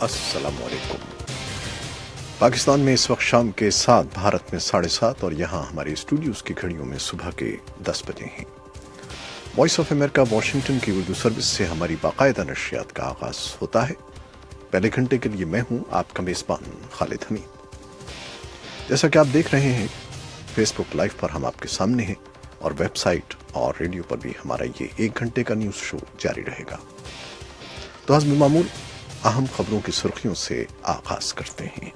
अस्सलाम वालेकुम। पाकिस्तान में इस वक्त शाम के 7, भारत में 7:30 और यहाँ हमारे स्टूडियोज की घड़ियों में सुबह के 10 बजे हैं। वॉइस ऑफ अमेरिका वाशिंगटन की उर्दू सर्विस से हमारी बाकायदा नशियात का आगाज होता है। पहले घंटे के लिए मैं हूँ आपका मेज़बान खालिद हमीद। जैसा कि आप देख रहे हैं, फेसबुक लाइव पर हम आपके सामने हैं और वेबसाइट और रेडियो पर भी हमारा ये 1 घंटे का न्यूज़ शो जारी रहेगा। तो हस्ब मामूल अहम खबरों की सुर्खियों से आगाज करते हैं।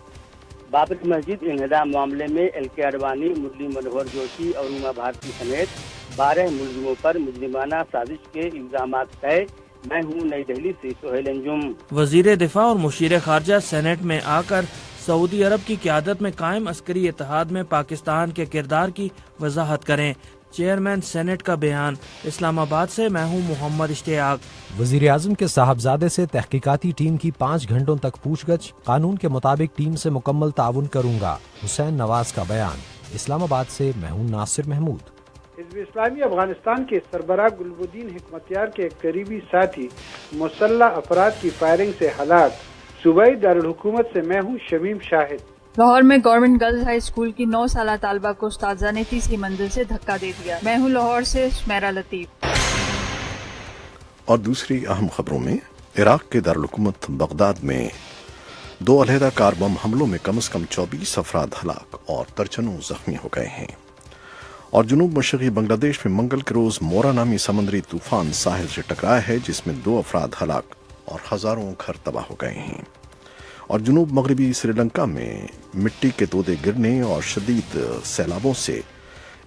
बाबरी मस्जिद इंहदाम मामले में एल.के. अडवाणी, मुरली मनोहर जोशी और उमा भारती समेत 12 मुलजिमों पर मुजरिमाना साजिश के इल्जामात तय। मैं हूँ नई दिल्ली से सुहेल अंजुम। वजीर दिफा और मुशीर खारजा सेनेट में आकर सऊदी अरब की क़यादत में कायम अस्करी इत्तेहाद में पाकिस्तान के किरदार की वजाहत करें। चेयरमैन सेनेट का बयान। इस्लामाबाद से मैं हूँ मोहम्मद इश्तियाक। वज़ीर आज़म के साहबजादे से तहकीकाती टीम की 5 घंटों तक पूछगछ, कानून के मुताबिक टीम से मुकम्मल ताउन करूँगा। हुसैन नवाज का बयान। इस्लामाबाद से मैं हूँ नासिर महमूद। हिज़्ब इस्लामी अफगानिस्तान के सरबराह गुलबुद्दीन हिकमतयार के करीबी साथी मुसल्लह अफराद की फायरिंग से हलाक। सूबाई दारुल हुकूमत से मैं हूँ शमीम शाहिद। लाहौर में गवर्नमेंट गर्ल्स हाई स्कूल की 9 साला तालबा को उस्ताजा ने तीसरी मंजिल से धक्का दे दिया। मैं हूँ लाहौर से सुमेरा लतीफ। और दूसरी अहम खबरों में, इराक के दारुल हुकूमत बगदाद में 2 अलहदा कार बम हमलों में कम से कम 24 अफराद हलाक और दर्जनों जख्मी हो गए हैं। और जुनूब मशरक़ी बांग्लादेश में मंगल के रोज मोरा नामी समुद्री तूफान साहिल से टकराया है, जिसमें 2 अफराद हलाक और हजारों घर तबाह हो गए हैं। और जुनूब मगरबी श्रीलंका में मिट्टी के तोदे गिरने और शदीद सैलाबों से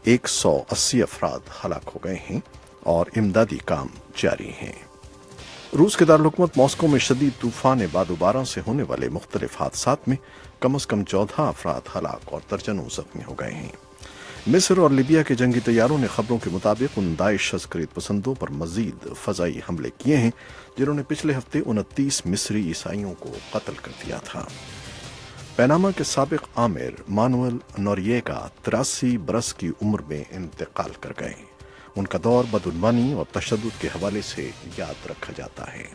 180 अफराद हलाक हो गए हैं और इमदादी काम जारी हैं। रूस के दारुल हुकूमत मॉस्को में शदीद तूफान बादुबारा से होने वाले मुख्तलिफ हादसात में कम से कम 14 अफराद हलाक और दर्जनों जख्मी हो गए हैं। मिस्र और लीबिया के जंगी तैयारों ने खबरों के मुताबिक उन दाइश अस्करी पसंदों पर मजीद फजाई हमले किए हैं जिन्होंने पिछले हफ्ते 29 मिस्री ईसाइयों को कत्ल कर दिया था। पनामा के साबिक आमिर मानुएल नोरिएगा 83 बरस की उम्र में इंतकाल कर गए। उनका दौर बदउनवानी और तशद्दुद के हवाले से याद रखा जाता है।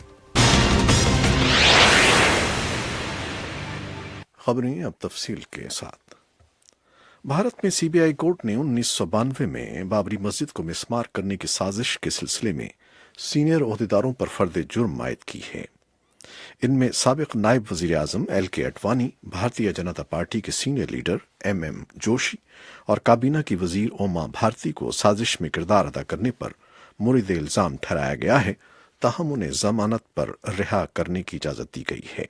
खबरें अब तफसील के साथ। भारत में सीबीआई कोर्ट ने 1992 में बाबरी मस्जिद को मिसमार करने की साजिश के सिलसिले में सीनियर ओहदेदारों पर फर्द जुर्म आयद की है। इनमें साबिक नायब वजीर आजम एल.के. अडवाणी, भारतीय जनता पार्टी के सीनियर लीडर एम.एम. जोशी और काबीना की वजीर उमा भारती को साजिश में किरदार अदा करने पर मुरीद इल्जाम ठहराया गया है, ताहम उन्हें जमानत पर रिहा करने की इजाजत दी गई है।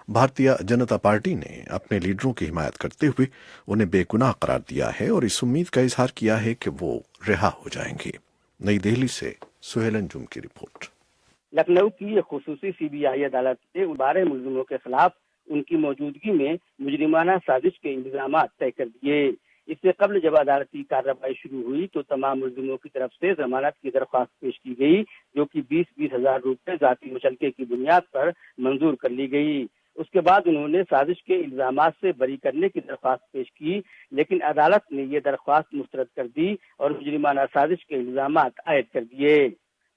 भारतीय जनता पार्टी ने अपने लीडरों की हिमायत करते हुए उन्हें बेगुनाह करार दिया है और इस उम्मीद का इजहार किया है कि वो रिहा हो जाएंगे। नई दिल्ली से सुहेल अंजुम की रिपोर्ट। लखनऊ की खुसूसी सीबीआई अदालत ने 12 मुलजिमों के खिलाफ उनकी मौजूदगी में मुजरिमाना साजिश के इल्जाम तय कर दिए। इससे कबल जब अदालती कार्रवाई शुरू हुई तो तमाम मुलजिमों की तरफ से जमानत की दरख्वास्त पेश की गई, जो कि 20-20 हजार रुपये जाती मुचलके की बुनियाद पर मंजूर कर ली गई। उसके बाद उन्होंने साजिश के इल्जामात से बरी करने की दरख्वास्त पेश की, लेकिन अदालत ने ये दरख्वास्त मुस्तरद कर दी और मुजरिमाना साजिश के इल्जामात आयद कर दिए।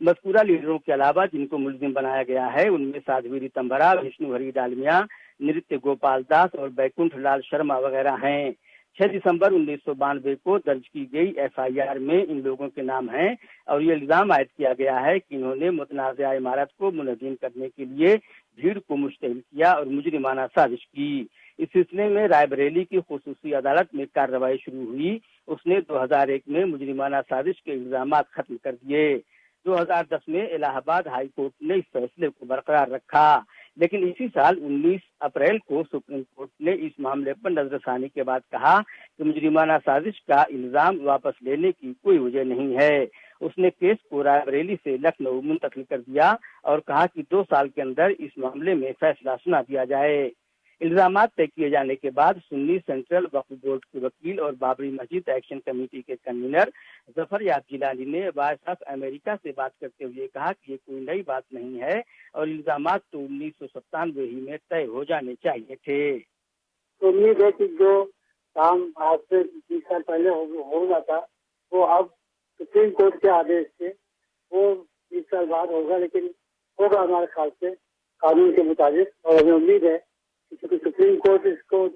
मज़कूरा लीडरों के अलावा जिनको मुलजिम बनाया गया है उनमें साध्वी रितंबरा, विष्णु हरि डालमिया, नृत्य गोपाल दास और बैकुंठ लाल शर्मा वगैरह हैं। 6 दिसंबर 1992 को दर्ज की गई एफआईआर में इन लोगों के नाम हैं और ये इल्जाम आयद किया गया है कि इन्होंने मुतनाज़ा इमारत को मुनज़्ज़म करने के लिए भीड़ को मुश्तइल किया और मुजरिमाना साजिश की। इस सिलसिले में रायबरेली की खुसूसी अदालत में कार्रवाई शुरू हुई। उसने 2001 में मुजरिमाना साजिश के इल्जामात खत्म कर दिए। 2010 में इलाहाबाद हाई कोर्ट ने इस फैसले को बरकरार रखा, लेकिन इसी साल 19 अप्रैल को सुप्रीम कोर्ट ने इस मामले पर नजरसानी के बाद कहा कि मुजरिमाना साजिश का इल्जाम वापस लेने की कोई वजह नहीं है। उसने केस को रायबरेली से लखनऊ मुंतकिल कर दिया और कहा कि 2 साल के अंदर इस मामले में फैसला सुना दिया जाए। इल्जामात तय किए जाने के बाद सुन्नी सेंट्रल वक्फ बोर्ड के वकील और बाबरी मस्जिद एक्शन कमेटी के कन्वीनर जफर याब जिलानी ने वॉइस ऑफ अमेरिका से बात करते हुए कहा कि ये कोई नई बात नहीं है और इल्जामात तो 1997 ही में तय हो जाने चाहिए थे। तो उम्मीद है कि जो काम आज से 20 साल पहले हो रहा था वो अब सुप्रीम कोर्ट के आदेश से वो 20 साल बाद होगा, लेकिन होगा हमारे ख्याल से قانون کے مطابق، اور ہمیں امید ہے کہ چونکہ سپریم کورٹ اس کو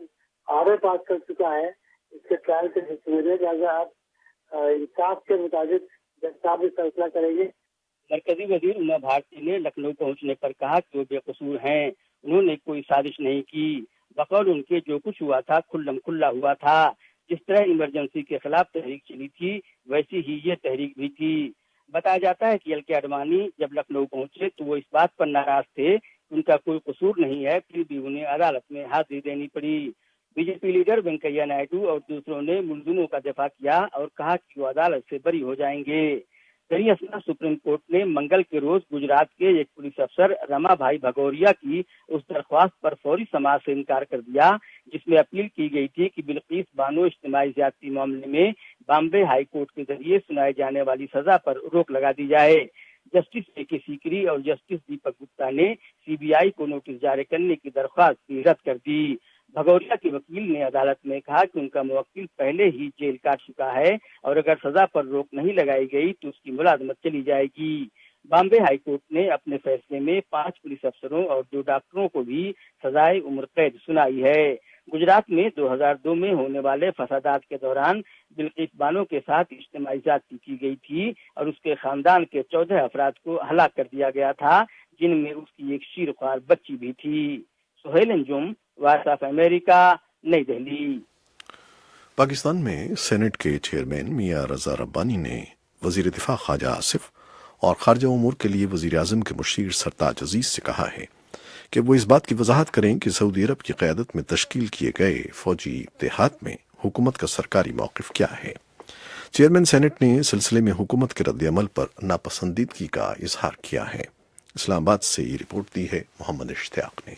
آرڈر پاس کر چکا ہے اس کے ٹرائل کے سلسلے میں، لہٰذا آپ انصاف کے مطابق جج صاحب بھی فیصلہ کریں گے۔ مرکزی وزیر اما بھارتی نے لکھنؤ پہنچنے پر کہا کہ وہ بے قصور ہیں، انہوں نے کوئی سازش نہیں کی، بقول ان کے جو کچھ ہوا تھا کھلم کھلا ہوا تھا، جس طرح ایمرجنسی کے خلاف تحریک چلی تھی ویسی ہی یہ تحریک بھی تھی۔ بتایا جاتا ہے کہ ایل کے اڈوانی جب لکھنؤ پہنچے تو وہ اس بات پر ناراض تھے کہ ان کا کوئی قصور نہیں ہے، پھر بھی انہیں عدالت میں حاضری دینی پڑی۔ B J P leader Venkaiah Naidu اور دوسروں نے ملزموں کا دفاع کیا اور کہا کہ وہ عدالت سے بری ہو جائیں گے۔ دراصل سپریم کورٹ نے منگل کے روز گجرات کے ایک پولیس افسر رما بھائی بھگوریا کی اس درخواست پر فوری سماعت سے انکار کر دیا جس میں اپیل کی گئی تھی کہ بلقیس بانو اجتماعی زیادتی معاملے میں بامبے ہائی کورٹ کے ذریعے سنائی جانے والی سزا پر روک لگا دی جائے۔ جسٹس اے کے سیکری اور جسٹس دیپک گپتا نے سی بی آئی کو نوٹس جاری کرنے کی درخواست بھی رد کر دی۔ بھگوریا کے وکیل نے عدالت میں کہا کہ ان کا موکل پہلے ہی جیل کاٹ چکا ہے اور اگر سزا پر روک نہیں لگائی گئی تو اس کی ملازمت چلی جائے گی۔ بامبے ہائی کورٹ نے اپنے فیصلے میں 5 پولیس افسروں اور 2 ڈاکٹروں کو بھی سزائے عمر قید سنائی ہے۔ گجرات میں 2002 میں ہونے والے فسادات کے دوران بلقیس بانو کے ساتھ اجتماعی زیادتی کی گئی تھی اور اس کے خاندان کے 14 افراد کو ہلاک کر دیا گیا تھا، جن میں اس کی ایک شیرخوار بچی بھی تھی۔ سہیل انجم، وائس آف امریکہ، نئی دہلی۔ پاکستان میں سینٹ کے چیئرمین میاں رضا ربانی نے وزیر دفاع خواجہ آصف اور خارجہ امور کے لیے وزیر اعظم کے مشیر سرتاج عزیز سے کہا ہے کہ وہ اس بات کی وضاحت کریں کہ سعودی عرب کی قیادت میں تشکیل کیے گئے فوجی اتحاد میں حکومت کا سرکاری موقف کیا ہے۔ چیئرمین سینٹ نے سلسلے میں حکومت کے رد عمل پر ناپسندیدگی کا اظہار کیا ہے۔ اسلام آباد سے یہ رپورٹ دی ہے محمد اشتیاق نے۔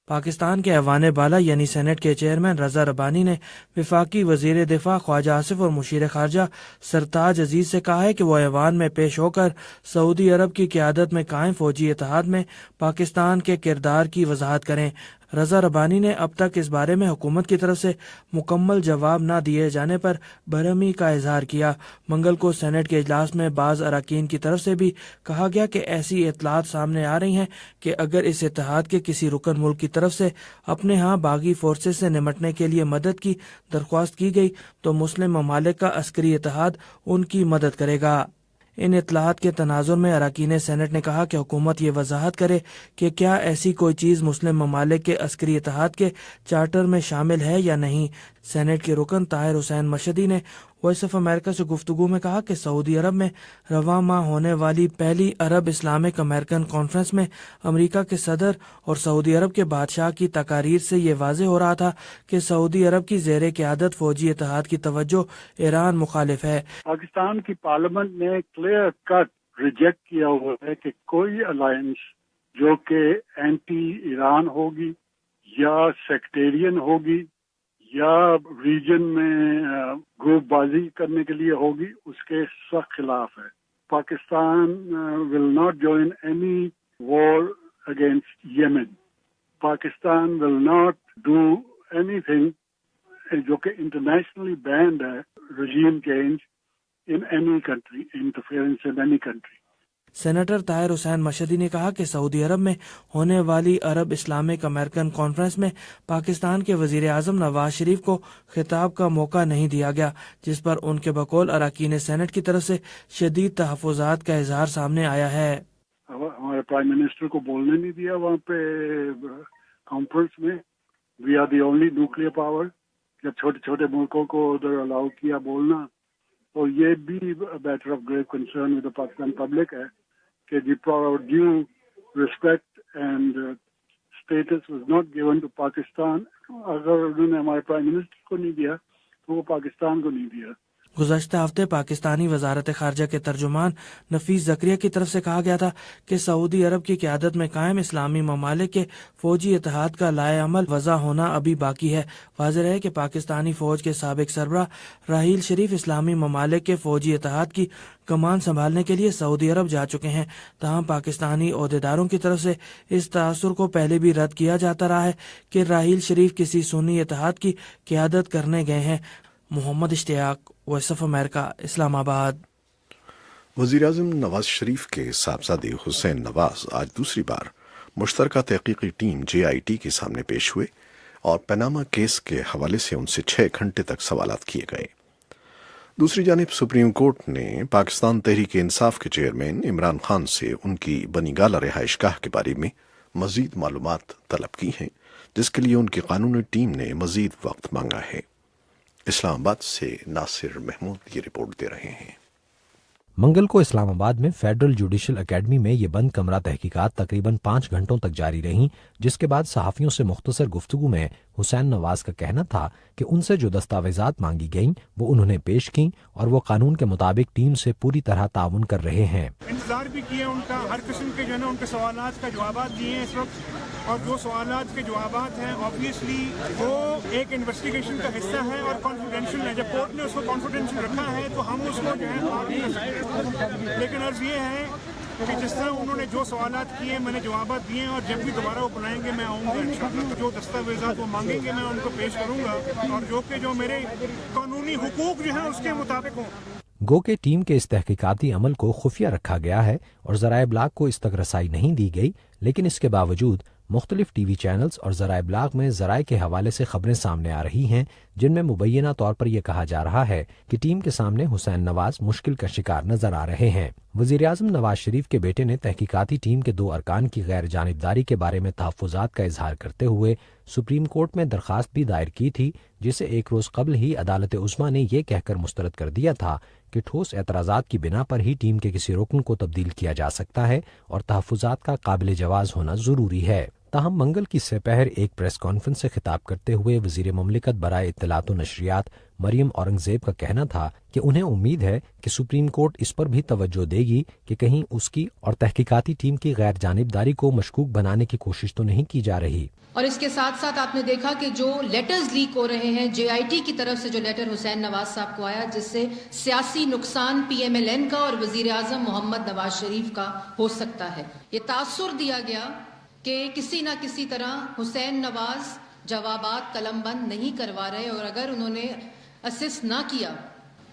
پاکستان کے ایوان بالا یعنی سینٹ کے چیئرمین رضا ربانی نے وفاقی وزیر دفاع خواجہ آصف اور مشیر خارجہ سرتاج عزیز سے کہا ہے کہ وہ ایوان میں پیش ہو کر سعودی عرب کی قیادت میں قائم فوجی اتحاد میں پاکستان کے کردار کی وضاحت کریں۔ رضا ربانی نے اب تک اس بارے میں حکومت کی طرف سے مکمل جواب نہ دیے جانے پر برہمی کا اظہار کیا۔ منگل کو سینٹ کے اجلاس میں بعض اراکین کی طرف سے بھی کہا گیا کہ ایسی اطلاعات سامنے آ رہی ہیں کہ اگر اس اتحاد کے کسی رکن ملک کی طرف سے اپنے ہاں باغی فورسز سے نمٹنے کے لیے مدد کی درخواست کی گئی تو مسلم ممالک کا عسکری اتحاد ان کی مدد کرے گا۔ ان اطلاعات کے تناظر میں اراکین سینٹ نے کہا کہ حکومت یہ وضاحت کرے کہ کیا ایسی کوئی چیز مسلم ممالک کے عسکری اتحاد کے چارٹر میں شامل ہے یا نہیں۔ سینٹ کے رکن طاہر حسین مشہدی نے وائس آف امریکہ سے گفتگو میں کہا کہ سعودی عرب میں رواں ماہ ہونے والی پہلی عرب اسلامک امریکن کانفرنس میں امریکہ کے صدر اور سعودی عرب کے بادشاہ کی تقاریر سے یہ واضح ہو رہا تھا کہ سعودی عرب کی زیر قیادت فوجی اتحاد کی توجہ ایران مخالف ہے۔ پاکستان کی پارلیمنٹ نے کلیئر کٹ ریجیکٹ کیا ہوا ہے کہ کوئی الائنس جو کہ اینٹی ایران ہوگی یا سیکٹیرین ہوگی یا ریجن میں گروپ بازی کرنے کے لیے ہوگی، اس کے سخت خلاف ہے۔ Pakistan will not join any war against Yemen. Pakistan will not do anything جو کہ انٹرنیشنلی بینڈ ہے، regime change in any country, interference in any country. Senator Tahir Hussain Mashhadi نے کہا کہ سعودی عرب میں ہونے والی عرب اسلامک امریکن کانفرنس میں پاکستان کے وزیر اعظم نواز شریف کو خطاب کا موقع نہیں دیا گیا، جس پر ان کے بقول اراکین سینٹ کی طرف سے شدید تحفظات کا اظہار سامنے آیا ہے۔ ہمارے پرائم منسٹر کو بولنے نہیں دیا وہاں پہ کانفرنس میں۔ We are the only nuclear power. جب چھوٹے چھوٹے ملکوں کو ادھر الاؤ کیا بولنا، تو یہ بھی matter of grave concern with the Pakistan public ہے کہ the due respect and status was not given to Pakistan. اگر انہوں نے ہمارے پرائم منسٹر کو نہیں دیا تو وہ پاکستان کو نہیں دیا۔ گزشتہ ہفتے پاکستانی وزارت خارجہ کے ترجمان نفیس زکریا کی طرف سے کہا گیا تھا کہ سعودی عرب کی قیادت میں قائم اسلامی ممالک کے فوجی اتحاد کا لائے عمل وضع ہونا ابھی باقی ہے۔ واضح ہے کہ پاکستانی فوج کے سابق سربراہ راحیل شریف اسلامی ممالک کے فوجی اتحاد کی کمان سنبھالنے کے لیے سعودی عرب جا چکے ہیں، تاہم پاکستانی عہدیداروں کی طرف سے اس تاثر کو پہلے بھی رد کیا جاتا رہا ہے کہ راحیل شریف کسی سنی اتحاد کی قیادت کرنے گئے ہیں۔ محمد اشتیاق، وائس آف امریکہ، اسلام آباد۔ وزیر اعظم نواز شریف کے صاحبزادے حسین نواز آج دوسری بار मुश्तरका तहकीकी टीम JIT के सामने पेश हुए और पनामा केस के हवाले से उनसे 6 घंटे तक सवालात किए गए। दूसरी जानिब सुप्रीम कोर्ट ने पाकिस्तान तहरीक इंसाफ के चेयरमैन इमरान खान से उनकी बनीगाला रिहाइशगाह के बारे में मजीद मालूमात तलब की हैं, जिसके लिए उनकी कानूनी टीम ने मजीद वक्त मांगा है। इस्लामाबाद से नासिर महमूद ये रिपोर्ट दे रहे हैं। मंगल को इस्लामाबाद में फेडरल जुडिशल एकेडमी में ये बंद कमरा तहकीकात तकरीबन 5 घंटों तक जारी रहीं, जिसके बाद सहाफ़ियों से मुख्तसर गुफ्तगू में हुसैन नवाज का कहना था कि उनसे जो दस्तावेजात मांगी गईं वो उन्होंने पेश की और वो कानून के मुताबिक टीम से पूरी तरह ताउन कर रहे हैं। इंतजार भी किया उनका, हर किस्म के जो है उनके सवालात का जवाब दिए हैं इस वक्त, और जो सवालात के जवाब हैं ऑब्वियसली वो एक इन्वेस्टिगेशन का हिस्सा है और कॉन्फिडेंशियल है। जब कोर्ट ने उसको कॉन्फिडेंशियल रखा है तो हम उसको जो है माफ नहीं कर सकते, लेकिन अर्ज ये है कि जिस तरह उन्होंने जो सवालात किए मैंने जवाब दिए, और जब भी दोबारा वो बुलाएंगे मैं आऊँगा इंशाअल्लाह। तो जो दस्तावेजात वो मांगेंगे मैं उनको पेश करूँगा, और जो मेरे कानूनी हुकूक जो है उसके मुताबिक हों। गो के टीम के इस तहकीकाती अमल को खुफिया रखा गया है और ज़राए इब्लाग को इस तक रसाई नहीं दी गई, लेकिन इसके बावजूद मुख्तलिफ TV चैनल्स और ज़राए इब्लाग में ज़राए के हवाले से खबरें सामने आ रही हैं, जिनमें मुबैना तौर पर यह कहा जा रहा है कि टीम के सामने हुसैन नवाज मुश्किल का शिकार नजर आ रहे हैं। वज़ीर आज़म नवाज शरीफ के बेटे ने तहकीकाती टीम के 2 अरकान की गैर जानिबदारी के बारे में तहफ़्फ़ुज़ात का इजहार करते हुए सुप्रीम कोर्ट में दरख्वास्त भी दायर की थी, जिसे एक रोज़ कबल ही अदालत उज़्मा ने यह कहकर मुस्तरद कर दिया था कि ठोस एतराज़ात की बिना पर ही टीम के किसी रुकन को तब्दील किया जा सकता है और तहफ़्फ़ुज़ात का काबिल जवाज़ होना ज़रूरी है। ताहम मंगल की सपहर एक प्रेस कॉन्फ्रेंस से खिताब करते हुए वज़ीर मुमलिकत बराए इत्तलात व नशरियात मरियम औरंगज़ेब का कहना था कि उन्हें उम्मीद है कि सुप्रीम कोर्ट इस पर भी तवज्जो देगी कि कहीं उसकी और तहकीकाती टीम की गैर जानिबदारी को मशकूक बनाने की कोशिश तो नहीं की जा रही। और इसके साथ साथ आपने देखा कि जो लेटर्स लीक हो रहे हैं, JIT की तरफ से जो लेटर हुसैन नवाज साहब को आया, जिससे सियासी नुकसान PMLN का और वज़ीर आज़म मोहम्मद नवाज शरीफ का हो सकता है। ये तासुर दिया गया कि किसी न किसी तरह हुसैन नवाज जवाबात कलमबंद नहीं करवा रहे, और अगर उन्होंने असिस्ट ना किया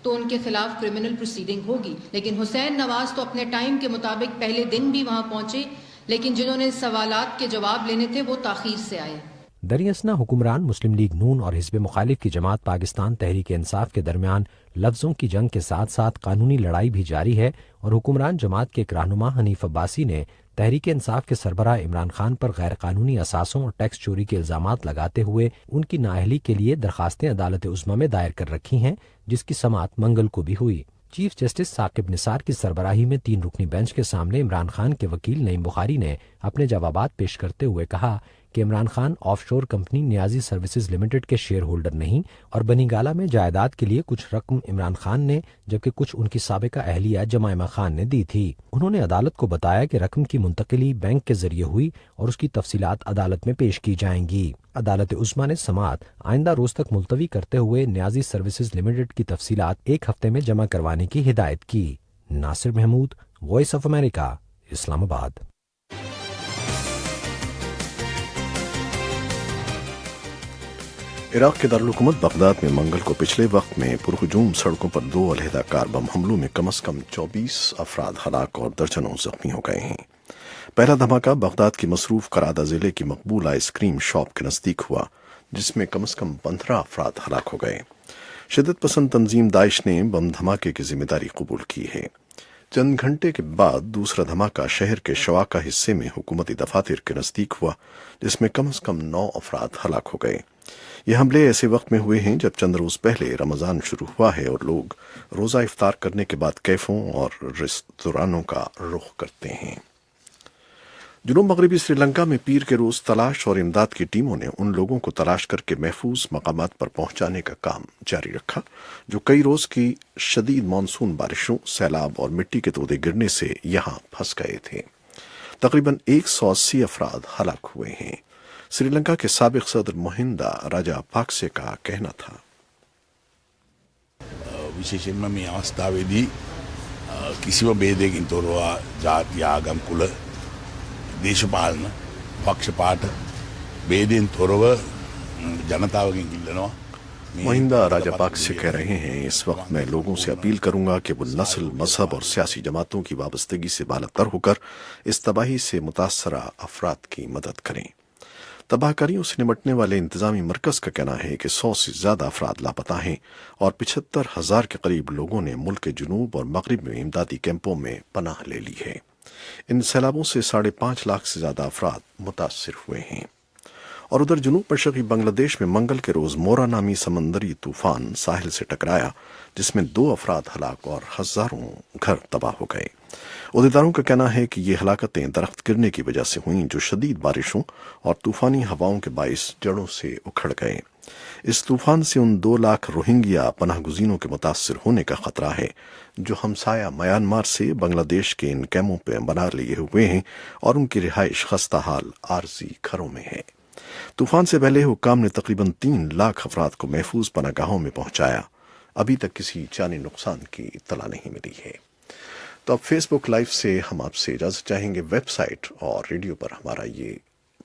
तो उनके खिलाफ क्रिमिनल प्रोसीडिंग होगी। लेकिन हुसैन नवाज तो अपने टाइम के मुताबिक पहले दिन भी वहां पहुंचे, लेकिन जिन्होंने सवालात के जवाब लेने थे वो ताखीर से आए। दरियासना हुक्मरान मुस्लिम लीग नून और हिज़्ब मुखालिफ की जमात पाकिस्तान तहरीक इंसाफ के दरमियान लफ्ज़ों की जंग के साथ साथ कानूनी लड़ाई भी जारी है, और हुक्मरान जमात के एक रहनुमा हनीफ अब्बासी ने तहरीक इंसाफ के सरबराह इमरान खान पर गैर कानूनी असासों और टैक्स चोरी के इल्जामात लगाते हुए उनकी नाअहली के लिए दरखास्तें अदालत उज़्मा में दायर कर रखी हैं, जिसकी समाअत मंगल को भी हुई। चीफ जस्टिस साकिब निसार की सरबराही में 3 रुकनी बेंच के सामने इमरान खान के वकील नईम बुखारी ने अपने जवाबात पेश करते हुए कहा कि Imran Khan offshore company Niazi services limited के शेयर होल्डर नहीं, और बनीगाला में जायदाद के लिए कुछ रकम इमरान खान ने जबकि कुछ उनकी साबिका अहलिया जमाइमा खान ने दी थी। उन्होंने अदालत को बताया कि रकम की मुंतकिली बैंक के जरिए हुई और उसकी तफसीलात अदालत में पेश की जाएंगी। अदालत उज़्मा ने समाअत आइंदा रोज तक मुलतवी करते हुए नियाजी सर्विसेज लिमिटेड की तफसीलात 1 हफ्ते में जमा करवाने की हिदायत की। Nasir Mahmood, voice of America, Islamabad. Iraq के दारुल-हुकूमत बगदाद में मंगल को पिछले वक्त में पुरहुजूम सड़कों पर 2 अलहदा कार बम हमलों में कम से कम 24 अफराद हलाक और दर्जनों जख्मी हो गए हैं। पहला धमाका बगदाद की मसरूफ करादा जिले की मकबूल आइसक्रीम शॉप के नजदीक हुआ, जिसमें कम से कम 15 अफराद हलाक हो गए। शिद्दत पसंद तंजीम दाइश ने बम धमाके की जिम्मेदारी कबूल की है। चंद घंटे के बाद दूसरा धमाका शहर के शवाका हिस्से में हुकूमती दफातर के नजदीक हुआ, जिसमें कम से कम 9 अफराद हलाक हो गए। ये हमले ऐसे वक्त में हुए हैं जब चंद रोज पहले रमजान शुरू हुआ है और लोग रोजा इफ्तार करने के बाद कैफों और रेस्तरानों का रुख करते हैं। जुनूब मगरबी श्रीलंका में पीर के रोज तलाश और इमदाद की टीमों ने उन लोगों को तलाश करके महफूज मकामात पर पहुंचाने का काम जारी रखा जो कई रोज की शदीद मानसून बारिशों, सैलाब और मिट्टी के तोदे गिरने से यहां फंस गए थे। तकरीबन 180 अफराद हलाक हुए हैं। श्रीलंका के साबिक सदर महिंदा राजापाक्से का कहना था, විශේෂයෙන්ම මේ අවස්ථාවේදී කිසිම ભેදයකින් තොරව ජාති ආගම් කුල දේශපාලන පක්ෂපාත ભේදයෙන් තොරව ජනතාවගෙන් ඉල්ලනවා महिंदा राजापाक से कह रहे हैं, इस वक्त मैं लोगों से अपील करूंगा कि वो नस्ल, मजहब और सियासी जमातों की वाबस्तगी से बालातर होकर इस तबाही से मुतासरा अफराद की मदद करें। तबाहकारियों से निपटने वाले इंतजामी मरकज का कहना है कि 100 से ज्यादा अफराद लापता हैं और 75,000 के करीब लोगों ने मुल्क के जुनूब और मगरिब में इमदादी कैंपों में पनाह ले ली है। इन सैलाबों से 5.5 लाख से ज्यादा अफराद मुतासर हुए हैं। और उधर जुनूब मशरकी बांग्लादेश में मंगल के रोज मोरा नामी समंदरी तूफान साहिल से टकराया, जिसमें 2 अफराद हलाक और हजारों घर तबाह हो गए। उहदेदारों का कहना है कि ये हलाकतें दरख्त गिरने की वजह से हुईं, जो शदीद बारिशों और तूफानी हवाओं के बाइस जड़ों से उखड़ गए। इस तूफान से उन 2 लाख रोहिंग्या पनाह गुज़ीनों के मुतासर होने का खतरा है, जो हमसाया म्यांमार से बांग्लादेश के इन कैमों पर बना लिए हुए हैं और उनकी रिहाइश खस्ता हाल आरजी घरों में है। तूफान से पहले हुक्काम ने तकरीबन 3 लाख अफराद को महफूज पनागाहों में पहुंचाया। अभी तक किसी जानी नुकसान की इत्तला नहीं मिली है। तो अब फेसबुक लाइव से हम आपसे इजाजत चाहेंगे। वेबसाइट और रेडियो पर हमारा ये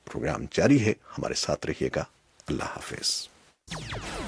प्रोग्राम जारी है, हमारे साथ रहिएगा। अल्लाह हाफिज।